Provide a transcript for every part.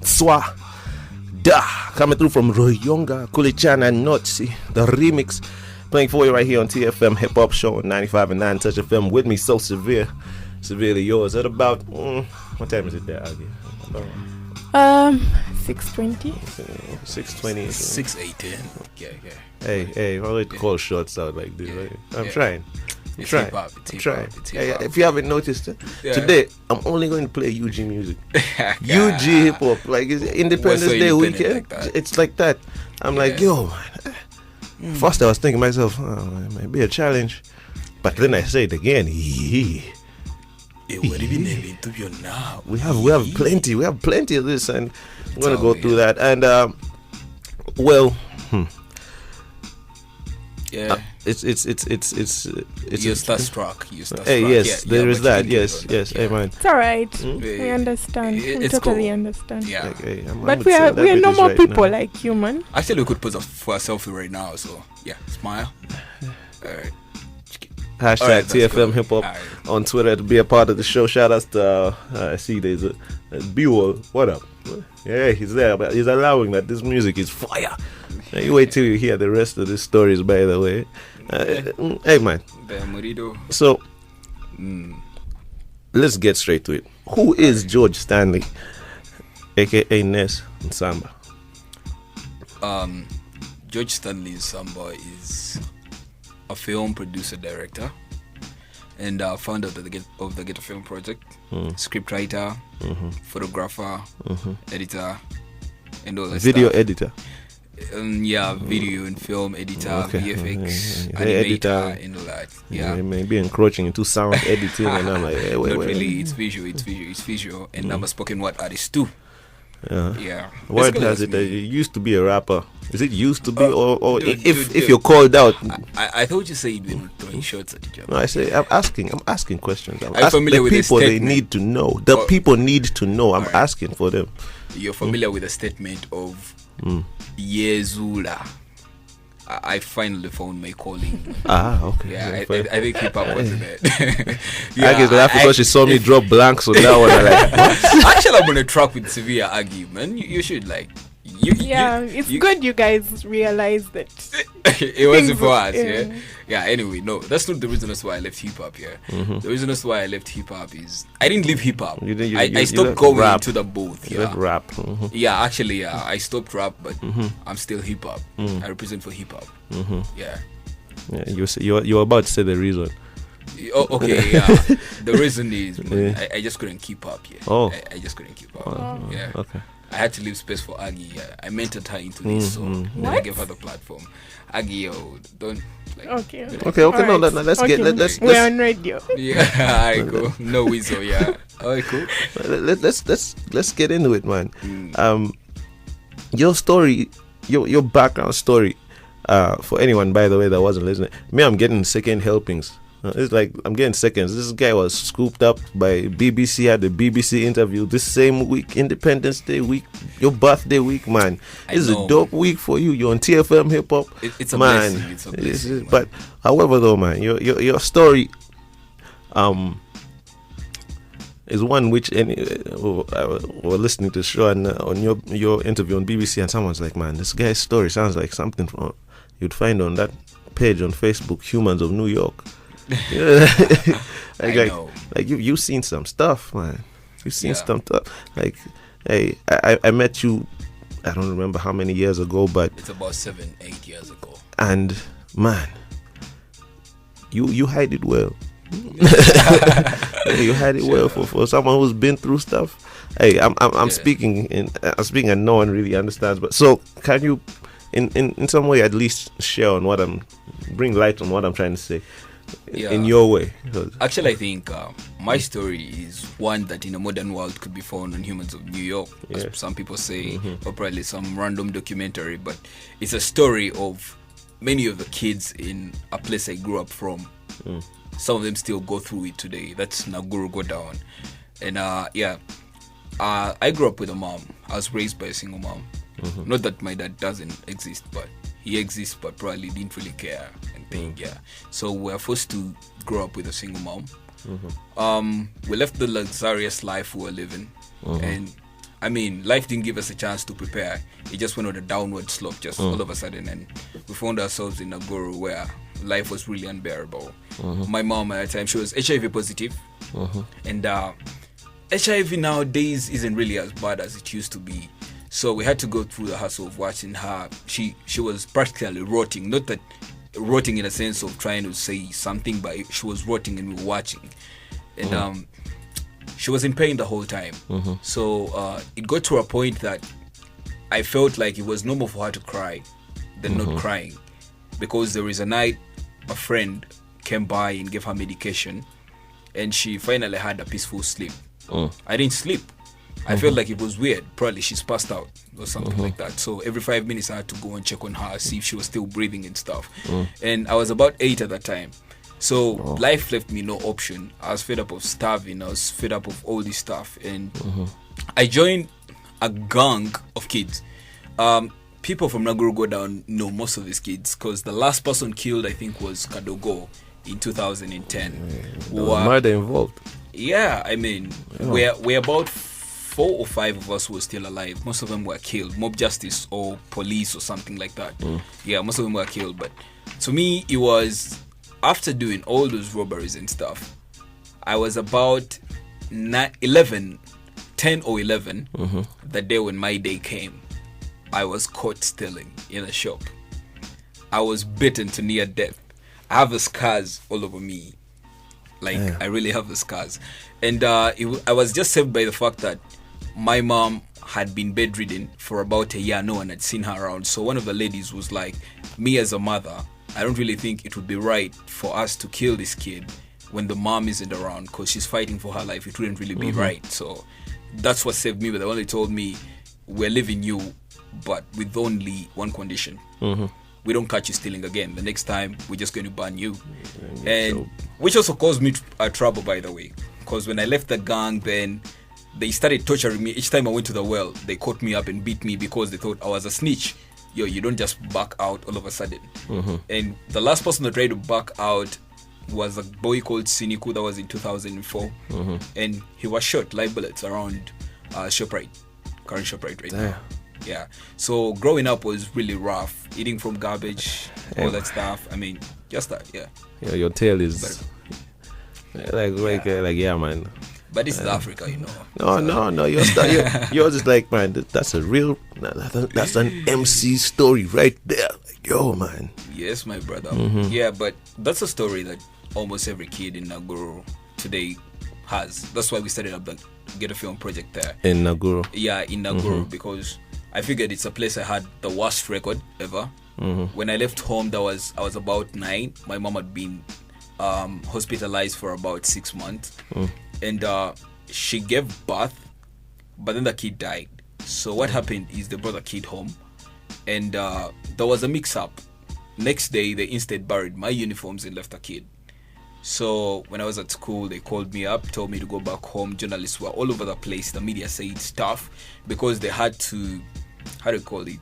Swa. Da. Coming through from Royonga, Kulichan and Notsi. The remix. Playing for you right here on TFM Hip Hop Show on 95.9 Touch FM. With me, So Severe. Severely yours. At about, what time is it there, Aggie? 6:20. 6:20. 6:18. Yeah. Hey, why would call shots out like this? Right? I'm trying. It's trying. hip-hop. Hey, if you haven't noticed, today I'm only going to play UG music. UG hip hop, like it's Independence Day weekend. It's like that. I'm like, yo, man. First I was thinking to myself, it might be a challenge, but then I say it again. We have plenty of this, and I'm gonna go through that. And it's you're starstruck. Hey, yes, there is that. Yes, hey man. It's alright. We understand. We totally understand. Yeah. Okay, but we are normal people like you, man. Actually, we could pose for a selfie right now. So yeah, smile. Alright. Hashtag TFM Hip Hop on Twitter to be a part of the show. Shout outs to I see there's a B-Wall. What up? Yeah, he's there, but he's allowing that this music is fire. You wait till you hear the rest of the stories, by the way. Hey man. So let's get straight to it. Who is George Stanley, aka Nes Nsamba? George Stanley Nsamba is a film producer, director, and founder of the Ghetto Film Project, scriptwriter, photographer, editor, and all that video stuff. editor. Video and film editor, VFX, animator, and all that. Yeah, maybe encroaching into sound editing, and I'm like, hey, wait. Really, it's visual, and I'm a spoken word artist too. Yeah. What has it? You used to be a rapper. Is it used to be, or if you're called out? I thought you said you've been throwing shots at each other. No, I say I'm asking questions. I'm familiar with the people. They statement. need to know. The people need to know. I'm asking for them. You're familiar with the statement of Yezula. I finally found my calling. Okay. Yeah, I think hip hop was in it. I guess that's because she saw me drop blanks on that one. I'm like, what? Actually, I'm on a track with Severe Aggie, man. You should like. It's good you guys realize that it wasn't for us. Yeah. Anyway, no, that's not the reason as why I left hip hop. The reason as why I left hip hop is I didn't leave hip hop. I stopped going into the booth. You rap. Yeah, actually, I stopped rap, but I'm still hip hop. I represent for hip hop. Yeah. You're about to say the reason. Oh, okay. Yeah. The reason is I just couldn't keep up. Yeah. I just couldn't keep up. Yeah. Okay. I had to leave space for Aggie. I mentored her into this, so I gave her the platform. Aggie, don't. Like, okay. No, let's get. We're on radio. Yeah, alright, cool. No weasel. Yeah. Alright, cool. Let's get into it, man. Your story, your background story. For anyone, by the way, that wasn't listening, I'm getting second helpings. It's like I'm getting seconds. This guy was scooped up by BBC, had the BBC interview this same week, Independence Day week, your birthday week, man. This is a dope week for you. You're on TFM Hip Hop. It's a blessing. It's a blessing. But however, though, man, your story is one which we're listening to the show and on your interview on BBC, and someone's like, man, this guy's story sounds like something you'd find on that page on Facebook, Humans of New York. like you've seen some stuff, man. You've seen some stuff. Like, hey, I met you, I don't remember how many years ago, but it's about 7-8 years ago. And man, you hide it well. You hide it well for someone who's been through stuff. Hey, I'm speaking and no one really understands. But so can you, in some way, at least share on bring light on what I'm trying to say. In your way. Actually, I think my story is one that in a modern world could be found on Humans of New York, as some people say, or probably some random documentary, but it's a story of many of the kids in a place I grew up from. Some of them still go through it today. That's Naguru go down. And I grew up with a mom. I was raised by a single mom. Not that my dad doesn't exist, but he exists, but probably didn't really care and think. So we're forced to grow up with a single mom. We left the luxurious life we were living, and I mean, life didn't give us a chance to prepare. It just went on a downward slope just all of a sudden, and we found ourselves in a guru where life was really unbearable. My mom at the time, she was HIV positive, and HIV nowadays isn't really as bad as it used to be. So we had to go through the hassle of watching her. She was practically rotting. Not that rotting in a sense of trying to say something, but she was rotting and we were watching. And she was in pain the whole time. So it got to a point that I felt like it was normal for her to cry than not crying. Because there is a night a friend came by and gave her medication, and she finally had a peaceful sleep. I didn't sleep. I felt like it was weird. Probably she's passed out or something like that. So every 5 minutes I had to go and check on her, see if she was still breathing and stuff. And I was about 8 at that time. So life left me no option. I was fed up of starving. I was fed up of all this stuff. And I joined a gang of kids. People from Naguru go down know most of these kids, because the last person killed, I think, was Kadogo in 2010. Murder involved. Yeah, I mean, we're about 4 or 5 of us were still alive. Most of them were killed. Mob justice or police or something like that. Yeah, most of them were killed. But to me, it was after doing all those robberies and stuff, I was about 10 or 11 the day when my day came. I was caught stealing in a shop. I was beaten to near death. I have the scars all over me. I really have the scars. And I was just saved by the fact that my mom had been bedridden for about a year. No one had seen her around. So one of the ladies was like, me as a mother, I don't really think it would be right for us to kill this kid when the mom isn't around, because she's fighting for her life. It wouldn't really be right. So that's what saved me. But they only told me, we're leaving you, but with only one condition. We don't catch you stealing again. The next time, we're just going to ban you. And which also caused me trouble, by the way, because when I left the gang, then they started torturing me. Each time I went to the well, they caught me up and beat me because they thought I was a snitch. Yo, you don't just back out all of a sudden. And the last person that tried to back out was a boy called Siniku. That was in 2004. And he was shot, live bullets, around ShopRite, current ShopRite right now. Yeah. So growing up was really rough. Eating from garbage, all that stuff. I mean, just that. Yeah. Your tale is yeah, man. But this is Africa, you know. No. Yours is like, man, that's a real, that's an MC story right there. Like, yo, man. Yes, my brother. Yeah, but that's a story that almost every kid in Naguru today has. That's why we started up the Ghetto Film Project there. In Naguru? Yeah, in Naguru, because I figured it's a place I had the worst record ever. When I left home, I was about 9. My mom had been hospitalized for about 6 months. And she gave birth, but then the kid died. So what happened is they brought the kid home, and there was a mix-up. Next day, they instead buried my uniforms and left the kid. So when I was at school, they called me up, told me to go back home. Journalists were all over the place. The media said stuff because they had to, how do you call it,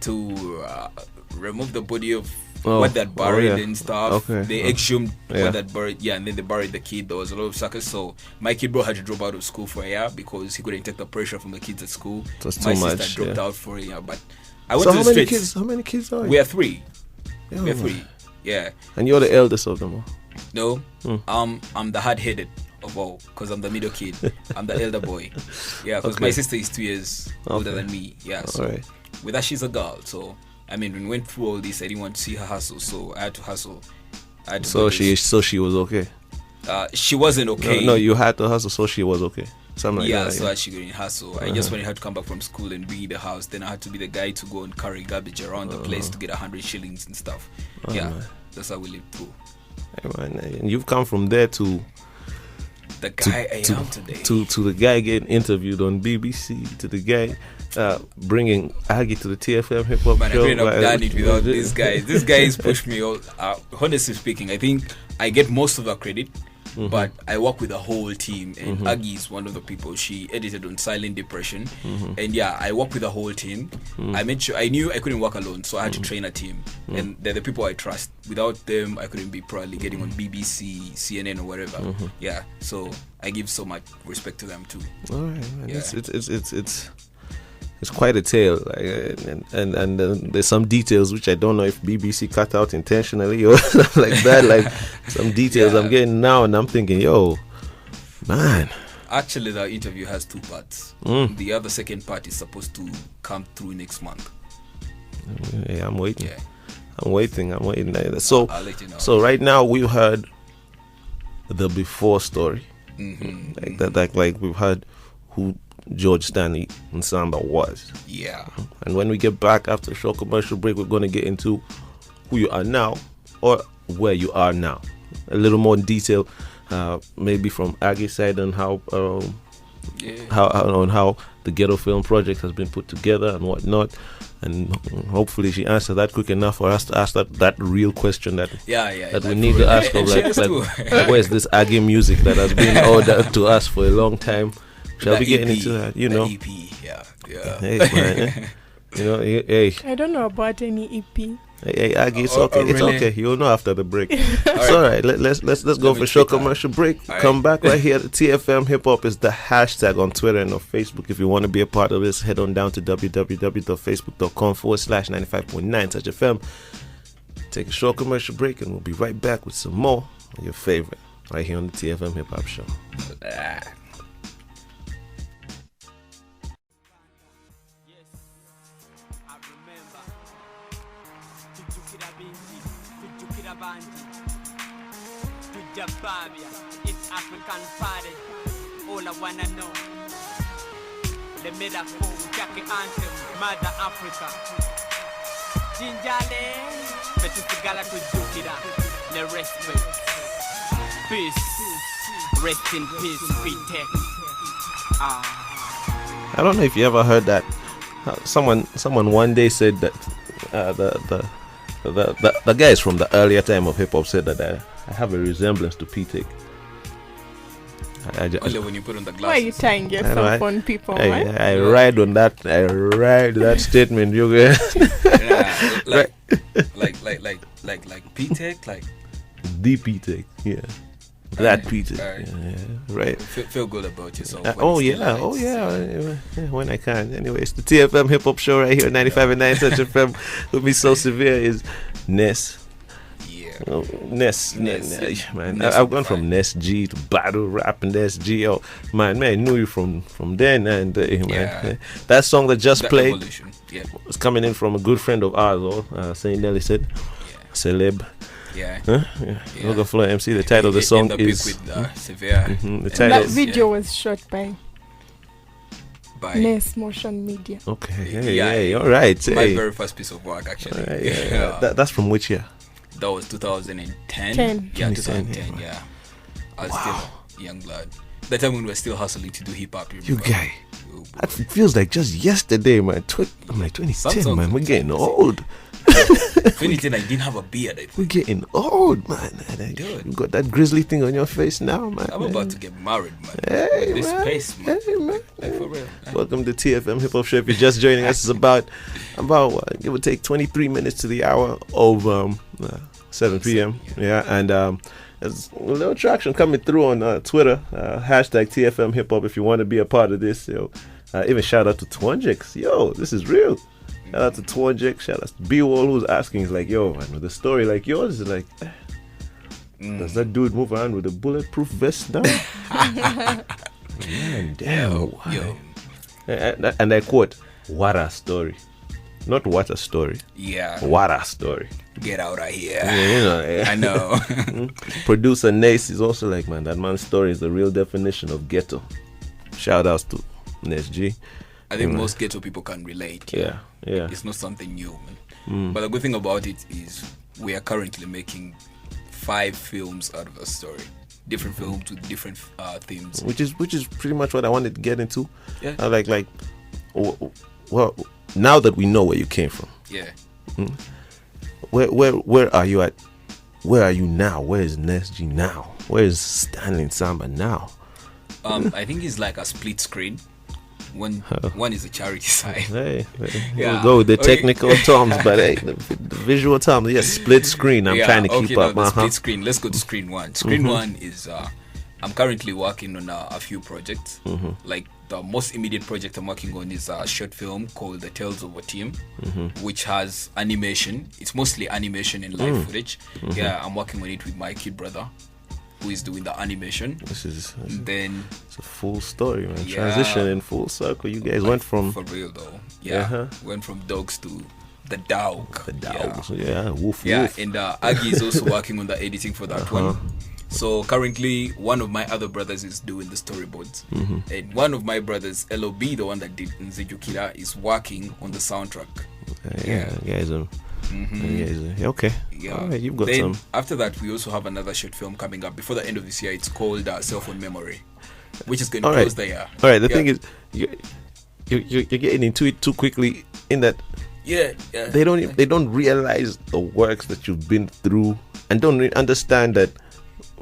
to remove the body of what that buried and stuff. They exhumed what that buried, and then they buried the kid. There was a lot of suckers. So my kid bro had to drop out of school for a year because he couldn't take the pressure from the kids at school. My sister dropped out for a year, but I went to the streets. How many kids are you? We are 3. We are 3. Yeah. And you're the eldest of them all? No. I'm the hard-headed of all, because I'm the middle kid. I'm the elder boy. Yeah, because my sister is 2 years older than me. Yeah, so with her, she's a girl. So I mean, when we went through all this, I didn't want to see her hustle, so I had to hustle. So she was okay. She wasn't okay. No, you had to hustle, so she was okay. Something like that. So she couldn't hustle. I just wanted her to come back from school and be in the house. Then I had to be the guy to go and carry garbage around the place to get 100 shillings and stuff. That's how we lived through. Hey, man, and you've come from there to the guy I am today. To the guy getting interviewed on BBC. To the guy bringing Aggie to the TFMHiphop show. I couldn't have done it without this guy. This guy has pushed me all. Honestly speaking, I think I get most of the credit but I work with a whole team, and Aggie is one of the people. She edited on Silent Depression, and I work with a whole team. I made sure I knew I couldn't work alone, so I had to train a team, and they're the people I trust. Without them, I couldn't be probably getting on BBC, CNN, or whatever. So I give so much respect to them too. All right, man. It's quite a tale, and there's some details which I don't know if BBC cut out intentionally or something like that. Like some details I'm getting now, and I'm thinking, yo, man. Actually, the interview has 2 parts. The other second part is supposed to come through next month. Yeah, I'm waiting. I'm waiting. So, I'll let you know. So right now we've heard the before story, like that. Like we've heard who George Stanley Nsamba was. Yeah. And when we get back after a short commercial break, we're going to get into who you are now or where you are now. A little more detail, maybe from Aggie's side on how the Ghetto Film Project has been put together and whatnot. And hopefully she answered that quick enough for us to ask that real question that we need to ask of, like where's this Aggie music that has been ordered to us for a long time. Shall we get into that? You know, EP, Hey, man, hey. I don't know about any EP. Hey, Aggie, it's okay. It's really? okay. You'll know after the break. It's all right. Let's go for a short commercial break. Come back right here. TFM Hip Hop is the hashtag on Twitter and on Facebook. If you want to be a part of this, head on down to www.facebook.com/95.9 Touch FM. Take a short commercial break, and we'll be right back with some more of your favorite right here on the TFM Hip Hop Show. It's African party. All I wanna know. The metaphor, Jackie Anthem, Mother Africa. Jinjale, Betusigala Kujukira, the respect. Peace. Rest in peace, P-Tech. I don't know if you ever heard that. Someone one day said that the guys from the earlier time of hip hop said that I have a resemblance to P-Tech. Only when you put on the glasses. Why are you tying yourself on people, man? I ride on that. I ride that statement, you guys. Like P-Tech, like the P-Tech, yeah. That P-Tech, yeah, right. Feel good about yourself. When I can. Anyway, it's the TFM Hip Hop Show right here at 95.9 Touch FM. With me so severe is Nes. Nes, man. I've gone from Nes G to battle rap and Nes G. Oh, man, I knew you from then and man. That song that just played was coming in from a good friend of ours, St. Nelly said, Celeb. Local Flow MC. The title of the song is Severe. The title. That video was shot by Nes Motion Media. Okay, all right. My very first piece of work, actually. That's from which year? That was 2010. 2010. Yeah. I was still young blood. That time when we were still hustling to do hip hop. You guy. That feels like just yesterday, man. I'm like 2010, man. We're getting old. 2010, I didn't have a beard. We're getting old, man. You got that grizzly thing on your face now, man. I'm about to get married, man. Hey, this man. pace, man. Hey, man. Like, for real. Welcome to TFM Hip Hop Show. If you're just joining us, it's about give or take 23 minutes to the hour of 7 p.m. And there's a little traction coming through on Twitter. Hashtag TFM Hip Hop if you want to be a part of this. Even shout out to Twanjix. Yo, this is real. Shout out to Twanjix. Shout out to B-Wall who's asking. He's like, yo, man, with a story like yours, is like, does that dude move around with a bulletproof vest now? Man, damn. Yo. And I quote, what a story. Not what a story. Yeah. What a story. Get out of here. I know. Producer Nes is also like, man, that man's story is the real definition of ghetto. Shout outs to Nes G. I think most ghetto people can relate. Yeah. It's not something new, man. But the good thing about it is we are currently making 5 films out of a story. Different films with different themes. Which is pretty much what I wanted to get into. Yeah. Well, now that we know where you came from. Yeah. Where are you at where are you now? Where is Nes G now? Where is Stanley Nsamba now? I think it's like a split screen. One is the charity side. Hey, we'll go with the technical terms, but hey, the visual terms, yes, split screen. I'm trying to keep up. Split screen. Let's go to screen one. Screen one is I'm currently working on a few projects. Like the most immediate project I'm working on is a short film called The Tales of a Team, which has animation. It's mostly animation and live footage. Yeah, I'm working on it with my kid brother, who is doing the animation. It's a full story, man. Transition in full circle. You guys went from, for real though. Yeah, went from dogs to the dog. The dogs. Yeah, woof. And Aggie is also working on the editing for that one. So currently, one of my other brothers is doing the storyboards, and one of my brothers, LOB, the one that did Nzejukira, is working on the soundtrack. Guys, okay. Yeah. All right, you've got then, some. After that, we also have another short film coming up before the end of this year. It's called Cell Phone Memory, which is going to close the year. All right. The thing is, you're getting into it too quickly. In that, they don't realize the works that you've been through, and don't understand that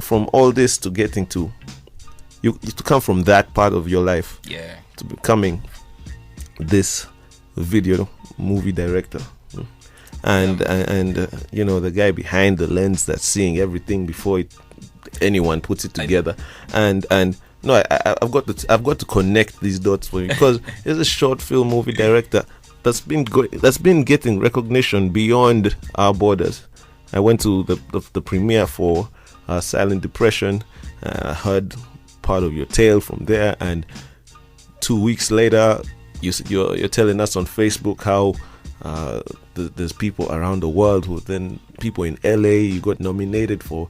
from all this to getting to you to come from that part of your life, to becoming this video movie director. And you know, the guy behind the lens that's seeing everything before anyone puts it together. And no, I've got to connect these dots for you, because there's a short film movie director that's been getting recognition beyond our borders. I went to the premiere for Silent Depression. I heard part of your tale from there, and 2 weeks later, you're telling us on Facebook how there's people around the world who then people in LA. You got nominated for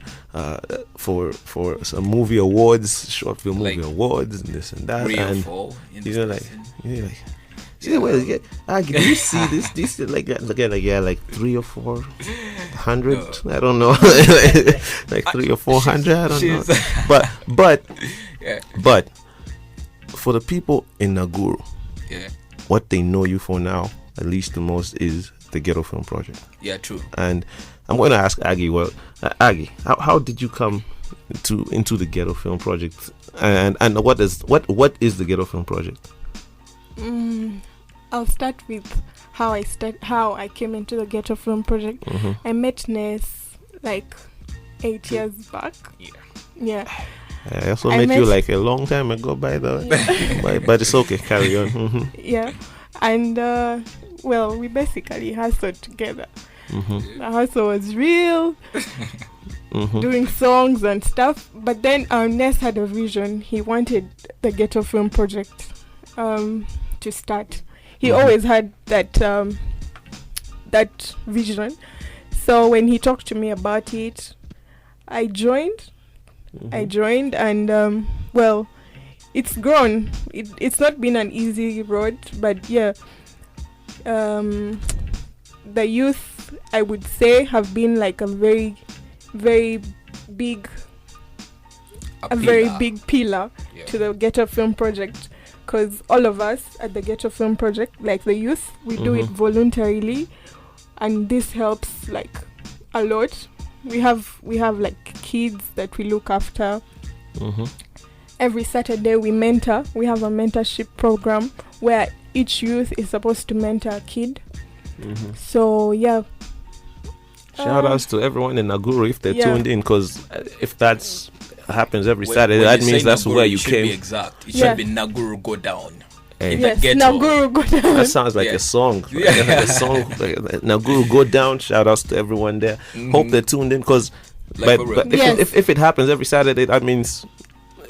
some movie awards, short film movie awards, and this and that. 3 or 4. You're like, see, do you see this? Do you see like 3 or 400? No. I don't know, like 300 or 400. I don't know. But for the people in Naguru, what they know you for now, at least the most, is the Ghetto Film Project. Yeah, true. And I'm going to ask Aggie. Well, Aggie, how did you come into the Ghetto Film Project? And what is the Ghetto Film Project? I'll start with how I came into the Ghetto Film Project. I met Nes like 8 years back. Yeah. I also met you like a long time ago, by the way. But it's okay. Carry on. Yeah. And well, we basically hustled together. The hustle was real, doing songs and stuff. But then Nes had a vision. He wanted the Ghetto Film Project to start. He always had that vision. So when he talked to me about it, I joined. And well, it's grown. It's not been an easy road, but yeah, the youth, I would say, have been like a very, very big pillar to the Ghetto Film Project, because all of us at the Ghetto Film Project, like the youth, we do it voluntarily, and this helps like a lot. We have like kids that we look after. Every Saturday we mentor. We have a mentorship program where each youth is supposed to mentor a kid. So yeah. Shout outs to everyone in Naguru if they're tuned in, because if that's happens every Saturday, that means that's Naguru, where you should came. Be exact. It should be Naguru go down. Yes, Naguru go down. That sounds like a song. Like a song. Like Naguru go down. Shout outs to everyone there. Hope they're tuned in, because but if it happens every Saturday, that means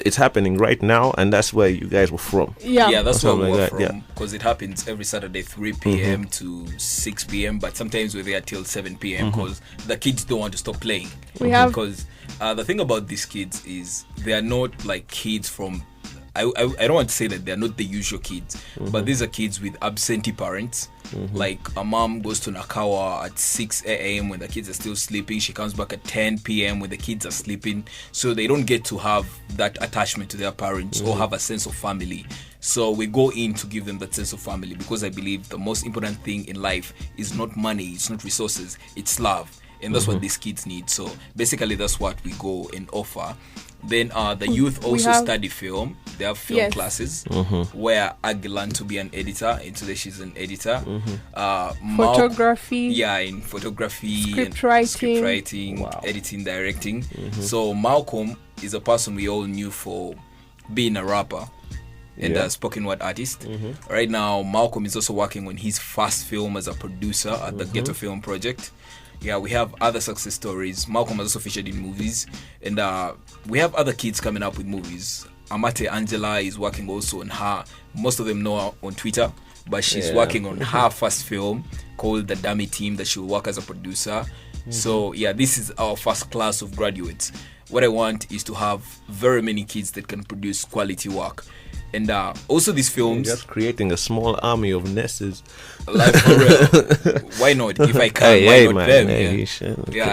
it's happening right now, and that's where you guys were from. Yeah, that's where we were from, because it happens every Saturday 3 p.m. to 6 p.m. but sometimes we're there till 7 p.m. because the kids don't want to stop playing. Because the thing about these kids is they are not like kids from I don't want to say that they're not the usual kids, but these are kids with absentee parents. Like a mom goes to Nakawa at 6 a.m. when the kids are still sleeping. She comes back at 10 p.m. when the kids are sleeping. So they don't get to have that attachment to their parents or have a sense of family. So we go in to give them that sense of family, because I believe the most important thing in life is not money, it's not resources, it's love. and that's what these kids need. So basically, that's what we go and offer. Then the youth also study film. They have film classes where Aggie learned to be an editor. And today she's an editor. Photography. In photography, script writing, editing, directing. So Malcolm is a person we all knew for being a rapper and a spoken word artist. Right now, Malcolm is also working on his first film as a producer at the Ghetto Film Project. Yeah, we have other success stories. Malcolm has also featured in movies, and we have other kids coming up with movies. Amate Angela is working also on her. Most of them know her on Twitter, but she's working on her first film called The Dummy Team that she'll work as a producer. So yeah, this is our first class of graduates. What I want is to have very many kids that can produce quality work. And also these films, just creating a small army of Nes's. Like, for real. Why not? If I can, why not them?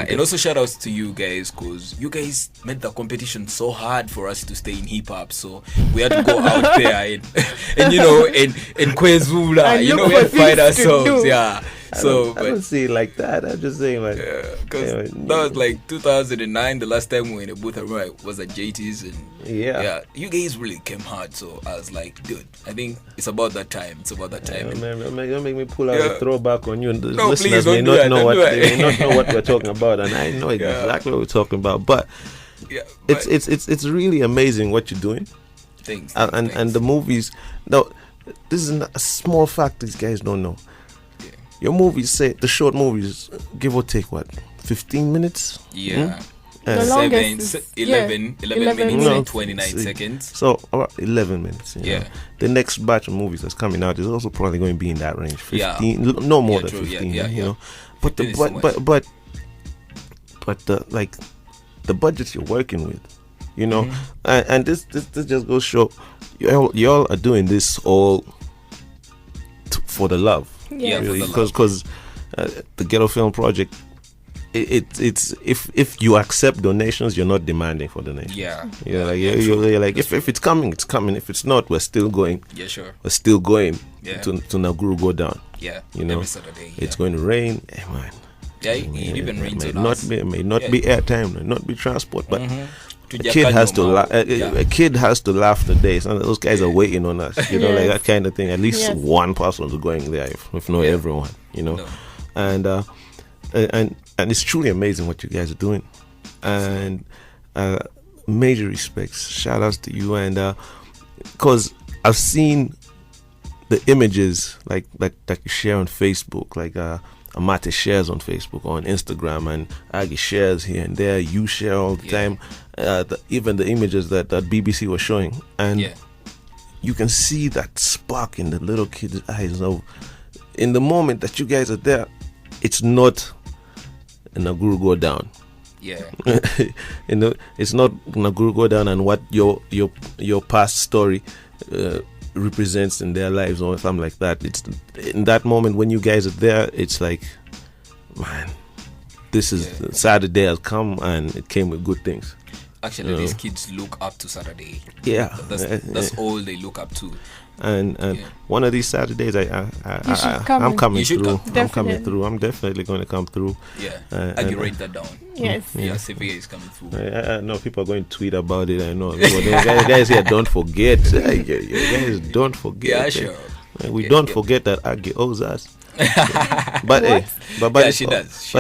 And also shout outs to you guys, because you guys made the competition so hard for us to stay in hip hop. So we had to go out there and you know, and Kwezula, you know, we had to find ourselves. I don't see it like that. I'm just saying, like, because that was like 2009. The last time we were in a booth, I remember it was at JT's, and you guys really came hard. So I was like, dude, I think it's about that time. Don't make me pull out a throwback on you. And the no, listeners please may not know what we're talking about, and I know exactly what we're talking about. But it's really amazing what you're doing. Thanks. And the movies. No, this is a small fact these guys don't know. Your movies, say the short movies, give or take 15 minutes? Yeah. The longest is 11 minutes and 29 seconds. So about 11 minutes. The next batch of movies that's coming out is also probably going to be in that range. 15, no more than 15. You know, but the budgets you're working with, you know, and this just goes show y'all are doing this all for the love. Because the Ghetto Film Project, it's if you accept donations, you're not demanding for donations. You're like if it's coming, it's coming. If it's not, we're still going. Yeah, sure. We're still going to Naguru go down. Yeah, you know, every Saturday. It's going to rain. Hey, man. Yeah, it even rains on us. It may not be airtime, may not be transport, but a kid has to laugh. A kid has to laugh today. Some of those guys are waiting on us, you know, like that kind of thing. At least one person is going there, if not everyone, you know. No. And it's truly amazing what you guys are doing, and major respects, shout outs to you, and because I've seen the images like that you share on Facebook, like Amate shares on Facebook, on Instagram, and Aggie shares here and there. You share all the time. Even the images that BBC was showing, and you can see that spark in the little kids' eyes. Of in the moment that you guys are there, it's not Naguru go down. Yeah, you know, it's not Naguru go down and what your past story represents in their lives or something like that. It's in that moment when you guys are there, it's like, man, this is Saturday has come and it came with good things. Actually, these kids look up to Saturday. Yeah, that's all they look up to. And one of these Saturdays, I'm coming through. I'm coming through. I'm definitely going to come through. Yeah, I can write that down. Yes. Yeah, Sevilla is coming through. I know people are going to tweet about it. I know. Guys here, don't forget. Guys, don't forget. Yeah, sure. We don't forget that Aggie owes us. But she does.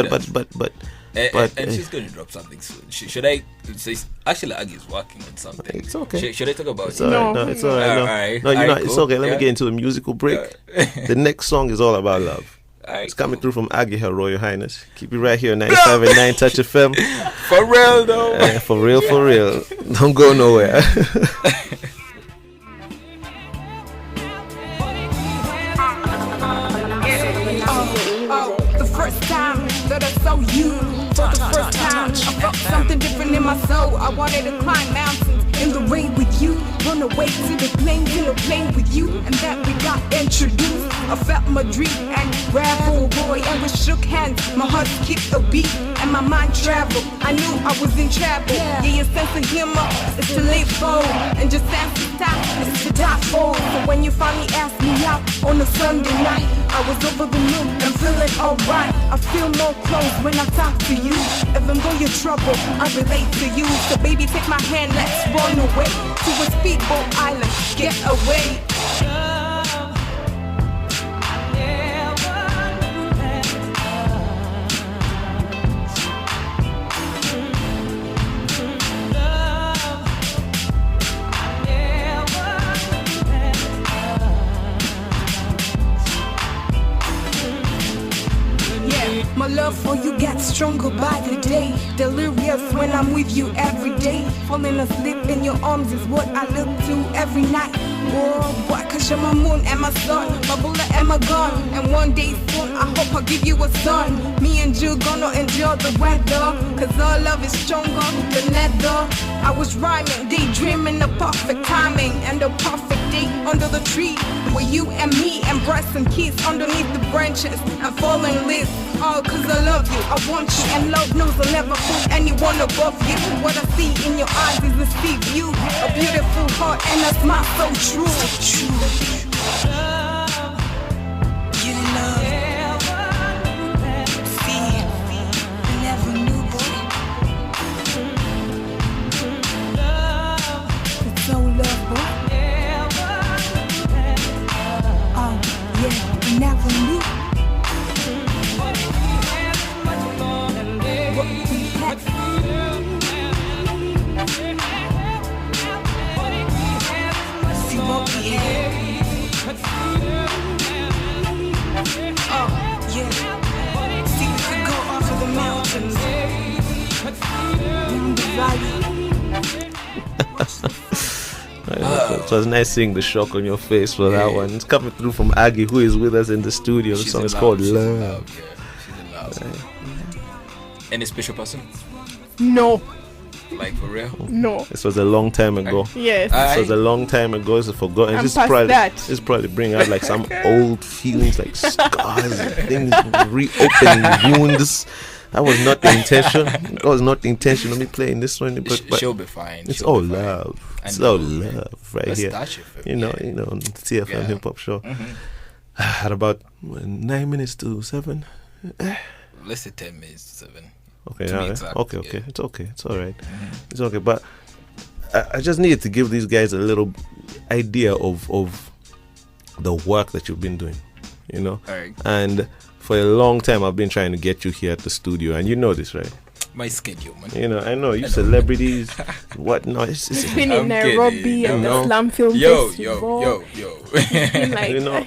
And she's going to drop something soon. Should I say? Actually, Aggie is working on something. It's okay. Should I talk about it? No, it's all right. No, you know, it's okay. Let me get into a musical break. The next song is all about love. It's coming through from Aggie, Her Royal Highness. Keep it right here, 95.9 Touch FM. For real, though. For real. Don't go nowhere. The first time that I saw you, for the first time, I felt something different in my soul. I wanted to climb mountains in the rain with you, run away to the plains in a plane with you, and that we got introduced. I felt my dream and gravel boy, and we shook hands. My heart skipped a beat and my mind traveled. I knew I was in trouble. Yeah, your sense of humor is to live bold, and your sense of time is to die for. So when you finally asked me out on a Sunday night, I was over the moon and feeling alright. I feel more close when I talk to you. Even though you're trouble, I relate to you. So baby, take my hand, let's run away to a speedboat island, get away. My love for you gets stronger by the day. Delirious when I'm with you every day. Falling asleep in your arms is what I look to every night. Oh boy, cause you're my moon and my sun, my bullet and my gun. And one day soon I hope I'll give you a son. Me and you gonna endure the weather, cause our love is stronger than leather. I was rhyming, daydreaming the perfect timing and the perfect day under the tree where you and me embrace and kiss underneath the branches and falling leaves. All cause I love you, I want you, and love knows I'll never put anyone above you. What I see in your eyes is a sea view, a beautiful heart and a smile so true. You love, see, I never knew, boy. It's so love, boy. Oh, yeah, I never knew. It was nice seeing the shock on your face for that one. It's coming through from Aggie, who is with us in the studio. The song is called Love. She's in love. Any special person? No. Like for real? No. This was a long time ago. Yes. This was a long time ago. It's forgotten. I'm This past that. This probably bring out like some old feelings, like scars, and things, reopening wounds. That was not the intention. That was not the intention of me playing this one. But she'll be fine. It's all love. It's all love right Let's here. start it, You know, on the TFM Hip Hop Show. At about 9 minutes to 7. Let's say 10 minutes to 7. Okay, exact, okay. It's okay. It's all right. It's okay. But I just needed to give these guys a little idea of the work that you've been doing, you know. All right. And for a long time, I've been trying to get you here at the studio, and you know this, right? My schedule, man. You know, I know you celebrities, whatnot. It's been in Nairobi and the Slum Film Festival. Yo. Like, you know.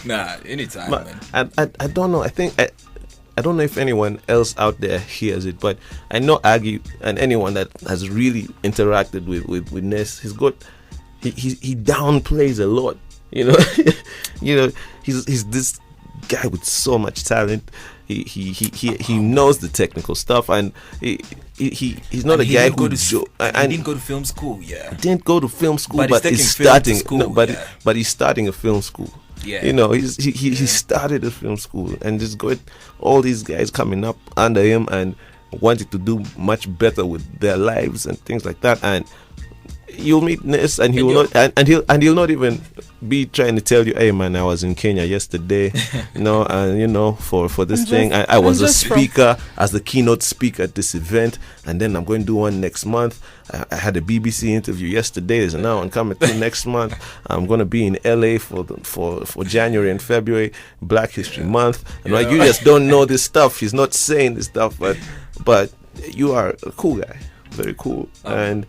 Nah, anytime, But man. I don't know. I don't know if anyone else out there hears it, but I know Aggie and anyone that has really interacted with Nes, he downplays a lot. You know, he's this guy with so much talent. He knows the technical stuff, and he's not a guy who didn't go to film school. Yeah, he didn't go to film school, but he's starting. School, but he's starting a film school. Yeah, you know, he started a film school, and just got all these guys coming up under him and wanted to do much better with their lives and things like that. And you'll meet Nes, and he will not, and he'll not even be trying to tell you, hey man, I was in Kenya yesterday, and for this thing, I was a speaker as the keynote speaker at this event, and then I'm going to do one next month. I had a BBC interview yesterday. There's another one coming through next month. I'm going to be in LA for January and February, Black History Month. And like, you just don't know this stuff. He's not saying this stuff, but you are a cool guy, very cool, and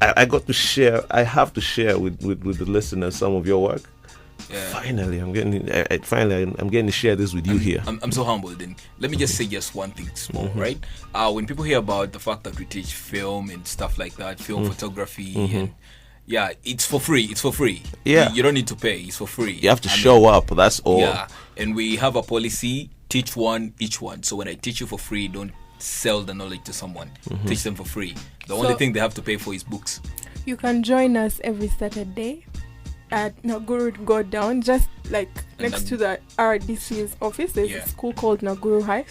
I got to share. I have to share with the listeners some of your work. Yeah. Finally, I'm getting to share this with you here. I'm so humbled. And let me just say just one thing small, right? When people hear about the fact that we teach film and stuff like that, film photography, and it's for free. It's for free. Yeah, you don't need to pay. It's for free. You have to show up. That's all. Yeah, and we have a policy: teach one, each one. So when I teach you for free, don't sell the knowledge to someone. Teach them for free. The only thing they have to pay for is books. You can join us every Saturday at Naguru Go Down, just like next to the RDC's office. There's a school called Naguru High.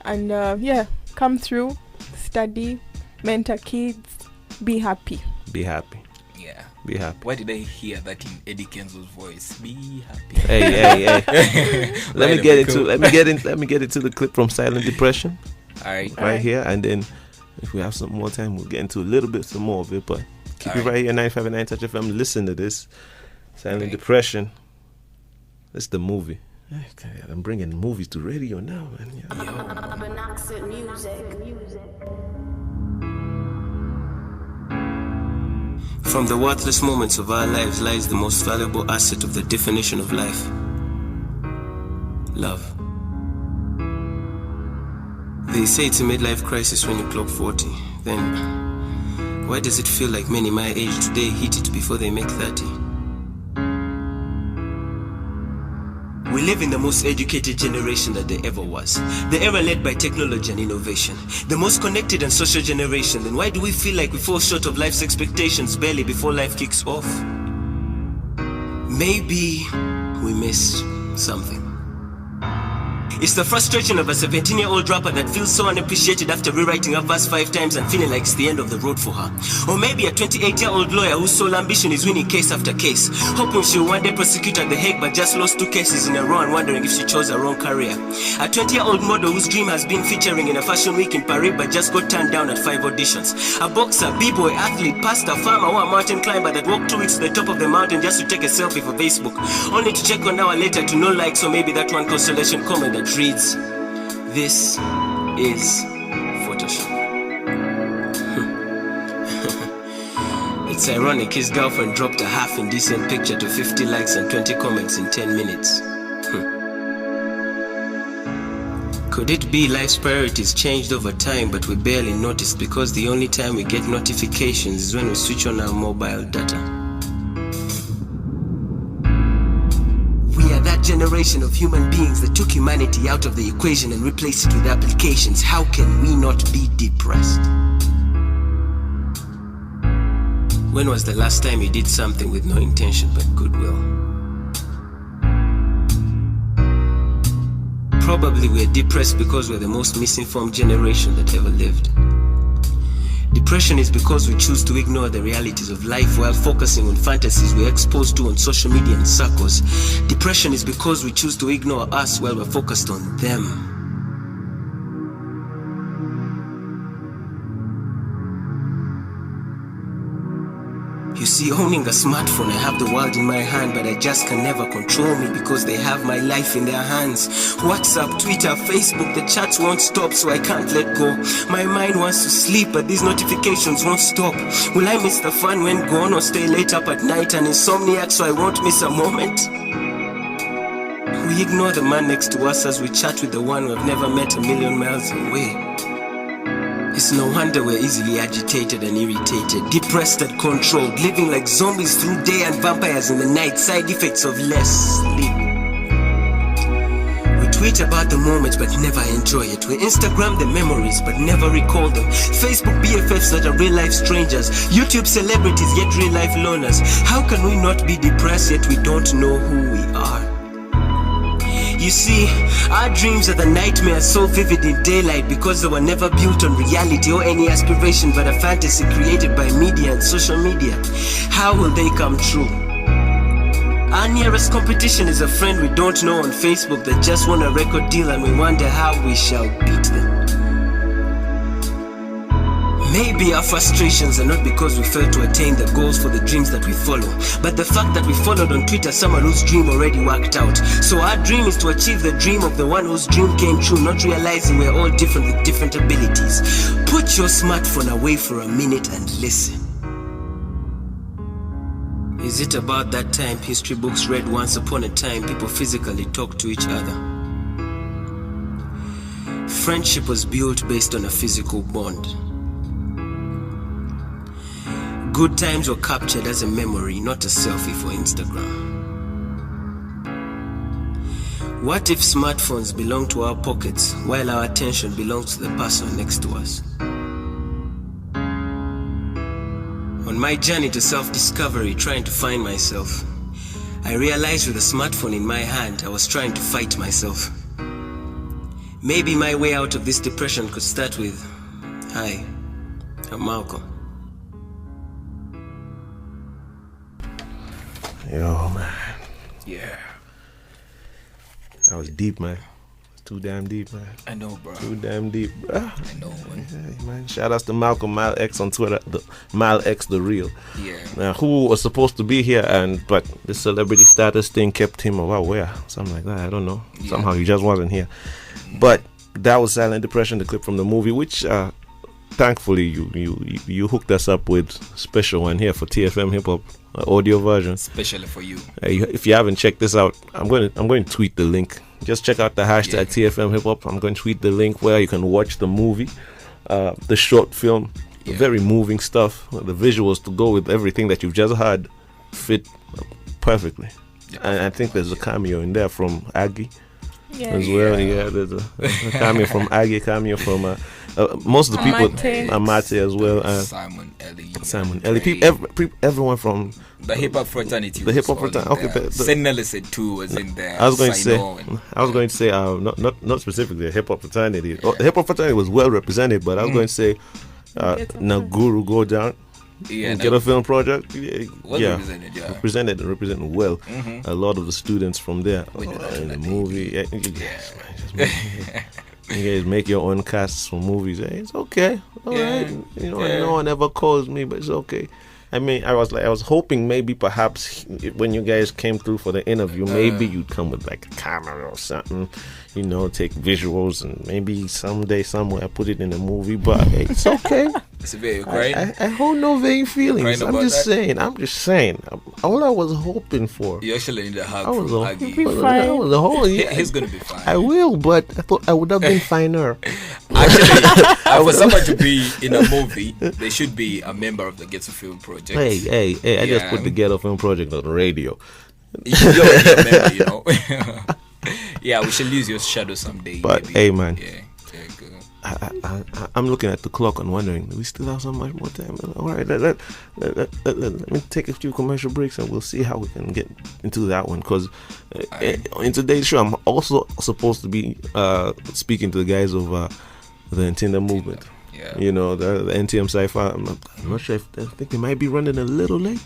And come through, study, mentor kids, be happy. Be happy. Yeah. Be happy. Why did I hear that in Eddie Kenzo's voice? Be happy. Hey. Let me get into the clip from Silent Depression. Right here, and then if we have some more time, we'll get into a little bit some more of it. But keep it right here, 95.9 Touch FM. Listen to this Silent Depression. That's the movie. I'm bringing movies to radio now, man. From the worthless moments of our lives lies the most valuable asset of the definition of life. Love. They say it's a midlife crisis when you clock 40. Then, why does it feel like many my age today hit it before they make 30? We live in the most educated generation that there ever was. The era led by technology and innovation. The most connected and social generation. Then why do we feel like we fall short of life's expectations barely before life kicks off? Maybe we missed something. It's the frustration of a 17-year-old rapper that feels so unappreciated after rewriting a verse 5 times and feeling like it's the end of the road for her. Or maybe a 28-year-old lawyer whose sole ambition is winning case after case, hoping she'll one day prosecute at The Hague but just lost 2 cases in a row and wondering if she chose a wrong career. A 20-year-old model whose dream has been featuring in a fashion week in Paris but just got turned down at 5 auditions. A boxer, b-boy, athlete, pastor, farmer, or a mountain climber that walked 2 weeks to the top of the mountain just to take a selfie for Facebook, only to check 1 hour later to no likes or maybe that one consolation comment that reads, "This is Photoshop." It's ironic his girlfriend dropped a half indecent picture to 50 likes and 20 comments in 10 minutes. Could it be life's priorities changed over time but we barely noticed because the only time we get notifications is when we switch on our mobile data? Generation of human beings that took humanity out of the equation and replaced it with applications. How can we not be depressed? When was the last time you did something with no intention but goodwill? Probably we're depressed because we're the most misinformed generation that ever lived. Depression is because we choose to ignore the realities of life while focusing on fantasies we're exposed to on social media and circles. Depression is because we choose to ignore us while we're focused on them. You see, owning a smartphone, I have the world in my hand, but I just can never control me because they have my life in their hands. WhatsApp, Twitter, Facebook, the chats won't stop, so I can't let go. My mind wants to sleep, but these notifications won't stop. Will I miss the fun when gone or stay late up at night and insomniac so I won't miss a moment? We ignore the man next to us as we chat with the one we've never met a million miles away. It's no wonder we're easily agitated and irritated, depressed and controlled, living like zombies through day and vampires in the night, side effects of less sleep. We tweet about the moment but never enjoy it. We Instagram the memories but never recall them. Facebook BFFs that are real life strangers, YouTube celebrities yet real life loners. How can we not be depressed yet we don't know who we are? You see, our dreams are the nightmares so vivid in daylight because they were never built on reality or any aspiration but a fantasy created by media and social media. How will they come true? Our nearest competition is a friend we don't know on Facebook that just won a record deal and we wonder how we shall beat them. Maybe our frustrations are not because we failed to attain the goals for the dreams that we follow, but the fact that we followed on Twitter someone whose dream already worked out. So our dream is to achieve the dream of the one whose dream came true, not realizing we're all different with different abilities. Put your smartphone away for a minute and listen. Is it about that time history books read once upon a time people physically talked to each other? Friendship was built based on a physical bond. Good times were captured as a memory, not a selfie for Instagram. What if smartphones belong to our pockets while our attention belongs to the person next to us? On my journey to self-discovery, trying to find myself, I realized with a smartphone in my hand, I was trying to fight myself. Maybe my way out of this depression could start with, "Hi, I'm Malcolm." Yo, man. Yeah. That was deep, man. Too damn deep, man. I know, bro. Too damn deep, bro. I know, man. Hey, man. Shout outs to Malcolm Mile X on Twitter, Mile X the Real. Yeah. Who was supposed to be here, but the celebrity status thing kept him where? Something like that. I don't know. Yeah. Somehow he just wasn't here. But that was Silent Depression, the clip from the movie, which thankfully you hooked us up with special one here for TFM Hip Hop audio version, especially for you. If you haven't checked this out, I'm going to tweet the link. Just check out the hashtag TFM Hip Hop. I'm going to tweet the link where you can watch the movie, the short film, very moving stuff. The visuals to go with everything that you've just heard fit perfectly. And I think there's a cameo in there from Aggie as well. Yeah, there's a cameo from Aggie, cameo from most of the people, Amate as well. Simon Ellie. Everyone from the hip hop fraternity. The hip hop fraternity. Okay, Senele said too was in there. I was going to say, not specifically the hip hop fraternity. The hip hop fraternity was well represented, but I was going to say, Naguru Go Down. Yeah, Ghetto Film Project. Represented well. A lot of the students from there in the movie. You guys make your own casts for movies. It's okay. All right. No one ever calls me, but it's okay. I mean, I was hoping maybe perhaps when you guys came through for the interview, maybe you'd come with like a camera or something, take visuals and maybe someday somewhere put it in a movie. But it's okay. It's very great. I hold no vain feelings. I'm just saying. All I was hoping for. You actually need a hug from Aggie. He's gonna be fine. I will, but I thought I would have been finer. Actually, for someone to be in a movie, they should be a member of the Ghetto Film Project. Hey! I just put the Ghetto Film Project on the radio. You're a member, Yeah, we should lose your shadow someday. But maybe. Hey, man. Yeah, good. I'm looking at the clock and wondering, do we still have so much more time? All right, let me take a few commercial breaks and we'll see how we can get into that one. Because in today's show, I'm also supposed to be speaking to the guys of the Ntinda movement. Yeah. The NTM Cypher. I'm not sure I think they might be running a little late.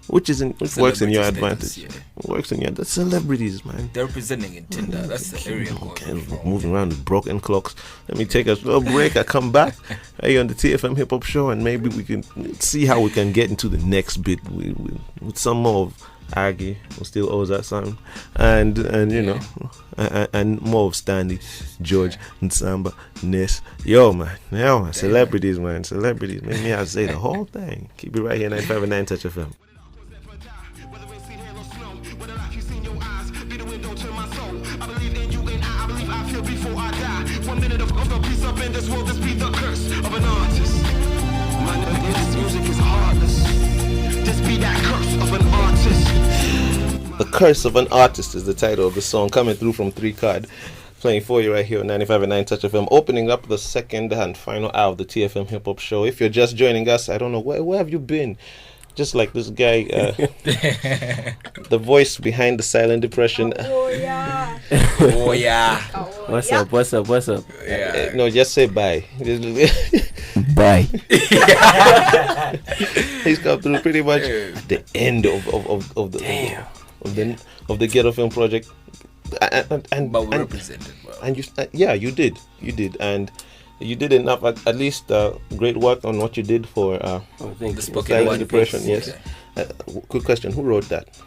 Which works in your advantage. Yeah. Works in the celebrities, man. They're representing in Tinder. That's the area. Moving around with broken clocks. Let me take a little break. I come back here on the TFM Hip Hop Show, and maybe we can see how we can get into the next bit with some more of Aggie, who still owes that something, and and more of Stanley, George, Nsamba, Nes. Celebrities, man. Celebrities. Maybe I'll say the whole thing. Keep it right here, 95.9 Touch FM. This world, this be the curse of an artist. This music is heartless. This be that curse of an artist. The Curse of an Artist is the title of the song, coming through from 3 Card, playing for you right here on 95.9 Touch FM, opening up the second and final hour of the TFM Hip Hop Show. If you're just joining us, I don't know, where have you been? Just like this guy, the voice behind the Silent Depression. Oh yeah. What's up? Yeah. No, just say bye. Bye. He's come through pretty much at the end of the Ghetto Film Project, but we represented well. And you did, and you did enough. At least great work on what you did for the Silent Depression. Piece. Yes. Quick question: who wrote that?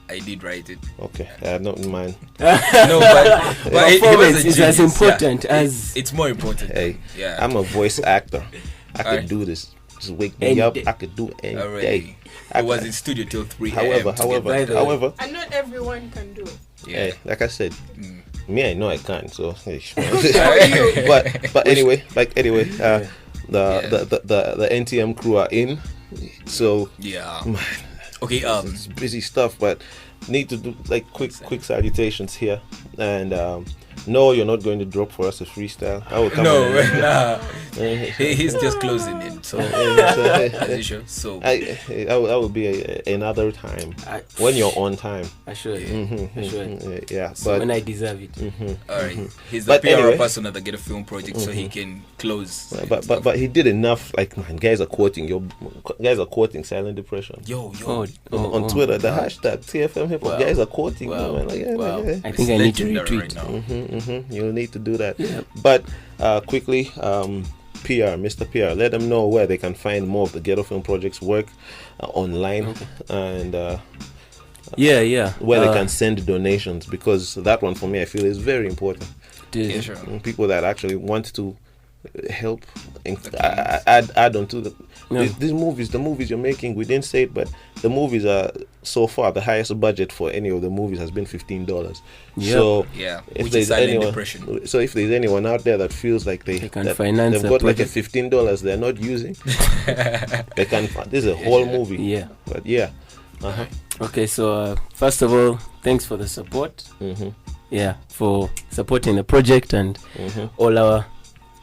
I did write it. Okay, not in mine. No, but it's as important as it's more important. Hey, yeah. I'm a voice actor. I could do this. Just wake me up. I could do it any day. I was in studio till 3 However, and not everyone can do it. Yeah, hey, like I said, me I know I can't. So, but anyway, the NTM crew are in. So yeah. Okay. It's busy stuff, but need to do like quick salutations here. And no, you're not going to drop for us a freestyle. I will come He's just closing it. So, as usual. So I will be another time when you're on time. I should. Yeah, So but when I deserve it. all right, he's the PR person at the Ghetto Film Project, so he can close. But he did enough. Like, man, guys are quoting Silent Depression. Yo. On Twitter, the hashtag TFMHiphop. Guys are quoting. Man, like, yeah. I think I need to retweet right now. You'll need to do that. Yeah. But quickly, Mr. PR, let them know where they can find more of the Ghetto Film Project's work online, and where they can send donations, because that one for me I feel is very important. Yeah, sure. People that actually want to help add on to these movies. The movies you're making, we didn't say it, but the movies are so far the highest budget for any of the movies has been $15. So if there's anyone out there that feels like they can finance, they've got like a $15 they're not using, they can. This is a whole movie. Yeah, but yeah. Okay, so first of all, thanks for the support. For supporting the project and all our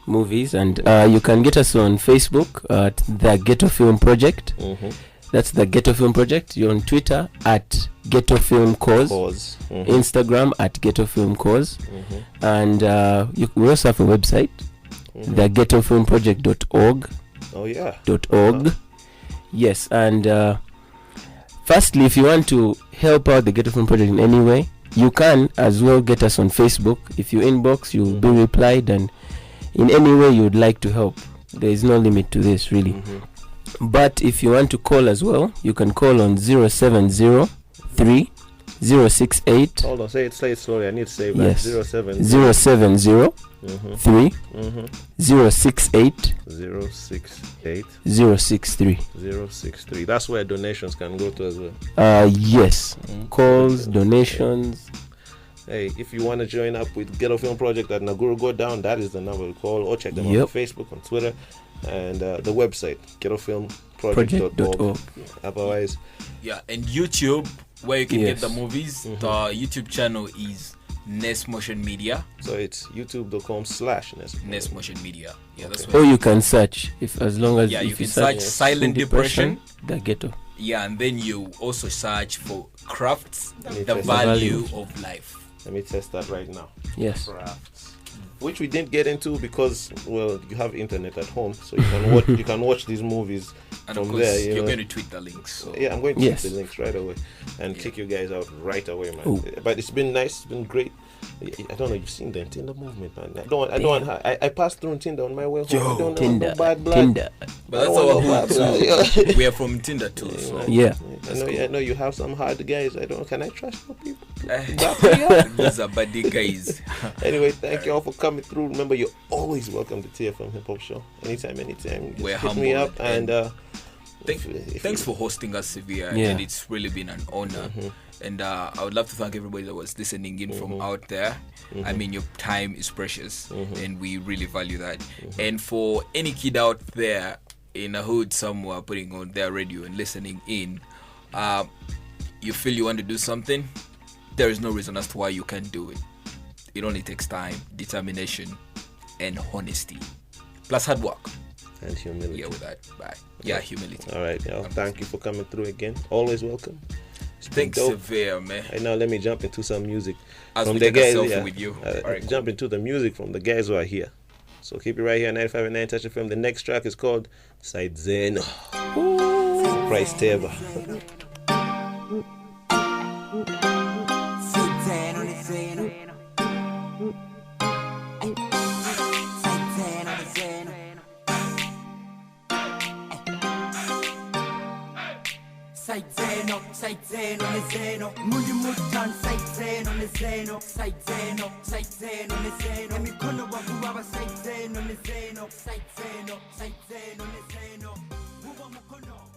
movies, and you can get us on Facebook at the Ghetto Film Project. That's the Ghetto Film Project. You're on Twitter at Ghetto Film Cause. Instagram at Ghetto Film Cause. And we also have a website, the ghettofilmproject.org. .org. Yes, and firstly, if you want to help out the Ghetto Film Project in any way, you can as well get us on Facebook. If you inbox, you'll be replied, and in any way you would like to help, there is no limit to this, really. But if you want to call as well, you can call on 0703 068. Hold on, say it slowly. I need to save that. 070 3 068 063. That's where donations can go to as well. Yes. Calls, donations. Hey, if you want to join up with Ghetto Film Project at Naguru, go down. That is the number to call, or check them out on Facebook, on Twitter, and the website ghettofilmproject.org. Otherwise, and YouTube, where you can get the movies. The YouTube channel is Nes Motion Media. So it's youtube.com/Nes Motion Media. Yeah, that's or you can search as long as you can search Silent Depression, the Ghetto. Yeah, and then you also search for crafts, the value of life. Let me test that right now. Yes. Crafts, which we didn't get into because, well, you have internet at home, so you can watch these movies and from of course, there. You're going to tweet the links. So. Yeah, I'm going to tweet the links right away and kick you guys out right away, man. Ooh. But it's been nice. It's been great. I don't know. You've seen the Tinder movement, man. I passed through Tinder on my way home. I don't know no bad blood. Tinder. But that's our hood too. We are from Tinder too. So. Yeah. I know you have some hard guys. Can I trust the people? These are buddy guys. Anyway, thank you all for coming through. Remember, you're always welcome to TFM Hip Hop Show. Anytime. We're hit me up and. Thanks for hosting us, Severe, and it's really been an honor. And I would love to thank everybody that was listening in from out there. I mean, your time is precious, and we really value that. And for any kid out there in a hood somewhere putting on their radio and listening in, you feel you want to do something, there is no reason as to why you can't do it. It only takes time, determination, and honesty, plus hard work. And humility. Yeah, with that. Bye. Yeah, humility. All right, y'all. Thank you for coming through again. Always welcome. Thanks, Severe, man. Right now, let me jump into some music from the guys. With you. Jump into the music from the guys who are here. So keep it right here, 95.9 Touch FM. The next track is called Side Zeno. Price Teva. Side Zeno, Muli Mutan, Side Zeno, Side Zeno, Mikono wa Baba, Side Zeno, Side Zeno, Muba Mukono.